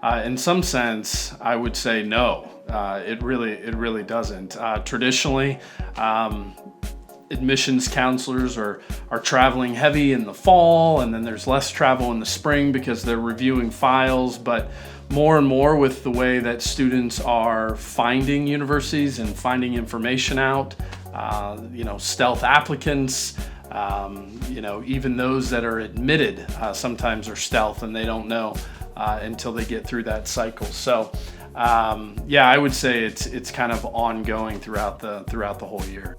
In some sense, I would say no. It really doesn't. Traditionally, admissions counselors are traveling heavy in the fall, and then there's less travel in the spring because they're reviewing files. But more and more, with the way that students are finding universities and finding information out, stealth applicants, even those that are admitted sometimes are stealth, and they don't know until they get through that cycle. So I would say it's kind of ongoing throughout the whole year.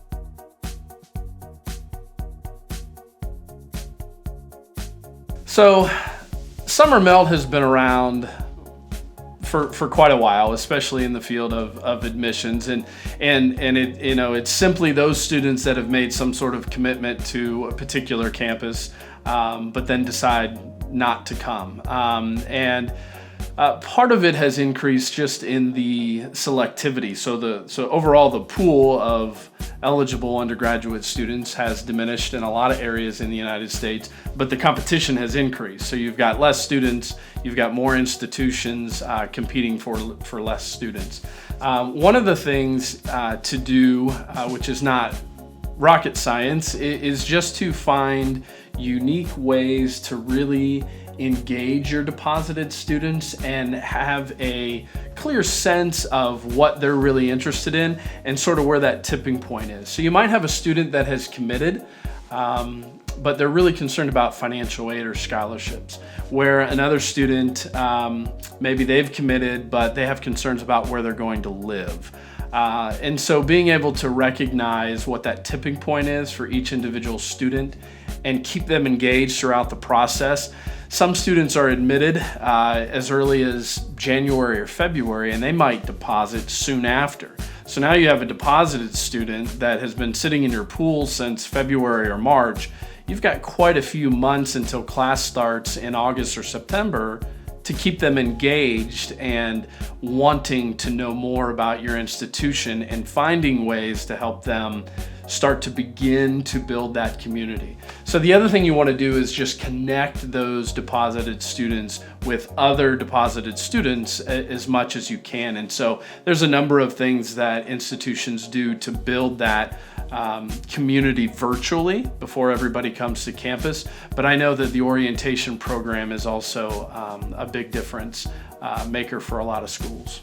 So summer melt has been around for quite a while, especially in the field of admissions, and it's simply those students that have made some sort of commitment to a particular campus, but then decide not to come. Part of it has increased just in the selectivity. So overall, the pool of eligible undergraduate students has diminished in a lot of areas in the United States, but the competition has increased. So you've got less students, you've got more institutions competing for less students. One of the things to do, which is not rocket science, is just to find unique ways to really engage your deposited students and have a clear sense of what they're really interested in and sort of where that tipping point is. So you might have a student that has committed, but they're really concerned about financial aid or scholarships, where another student, maybe they've committed, but they have concerns about where they're going to live. And so being able to recognize what that tipping point is for each individual student and keep them engaged throughout the process. Some students are admitted as early as January or February, and they might deposit soon after. So now you have a deposited student that has been sitting in your pool since February or March. You've got quite a few months until class starts in August or September to keep them engaged and wanting to know more about your institution and finding ways to help them start to begin to build that community. So the other thing you want to do is just connect those deposited students with other deposited students as much as you can. And so there's a number of things that institutions do to build that community virtually before everybody comes to campus. But I know that the orientation program is also a big difference maker for a lot of schools.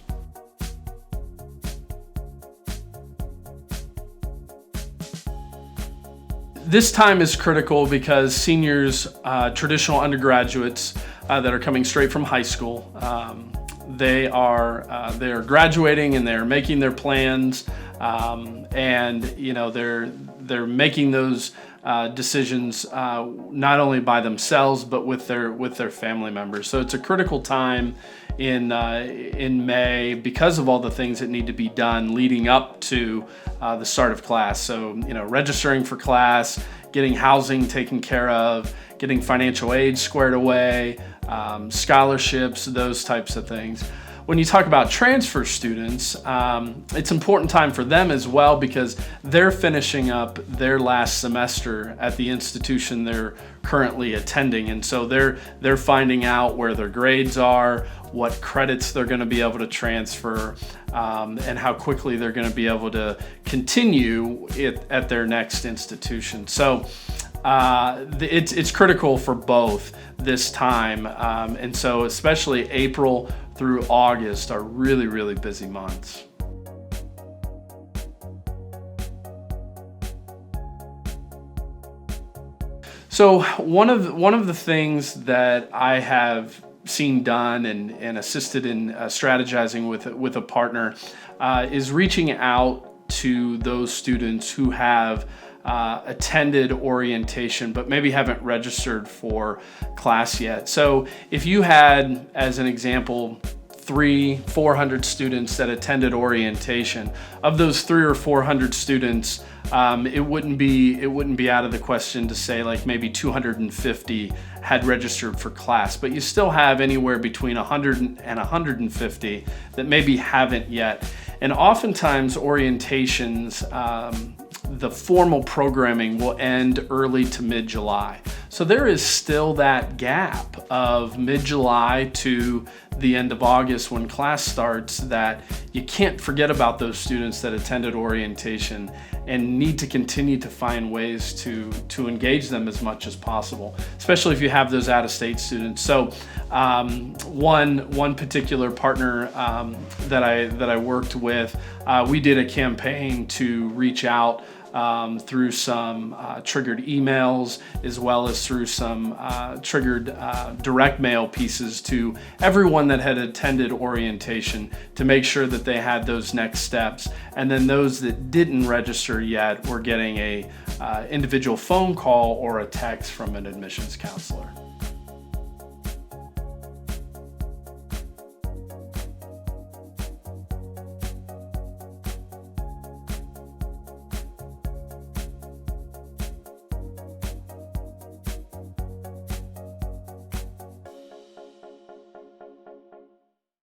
This time is critical because seniors, traditional undergraduates that are coming straight from high school, they are graduating and they're making their plans, and they're making those decisions not only by themselves but with their family members. So it's a critical time in May because of all the things that need to be done leading up to the start of class. So registering for class, getting housing taken care of, getting financial aid squared away, scholarships, those types of things. When you talk about transfer students, it's an important time for them as well because they're finishing up their last semester at the institution they're currently attending. And so they're finding out where their grades are, what credits they're going to be able to transfer, and how quickly they're going to be able to continue it at their next institution. So it's critical for both this time. And so especially April through August are really, really busy months. So one of the things that I have seen done and assisted in strategizing with a partner is reaching out to those students who have attended orientation but maybe haven't registered for class yet. So if you had, as an example, 300-400 students that attended orientation, of those 300 or 400 students, it wouldn't be out of the question to say like maybe 250 had registered for class, but you still have anywhere between 100 and 150 that maybe haven't yet. And oftentimes orientations, the formal programming will end early to mid-July. So there is still that gap of mid-July to the end of August when class starts that you can't forget about those students that attended orientation and need to continue to find ways to engage them as much as possible, especially if you have those out-of-state students. So one particular partner that I worked with, we did a campaign to reach out through some triggered emails, as well as through some triggered direct mail pieces to everyone that had attended orientation to make sure that they had those next steps. And then those that didn't register yet were getting a individual phone call or a text from an admissions counselor.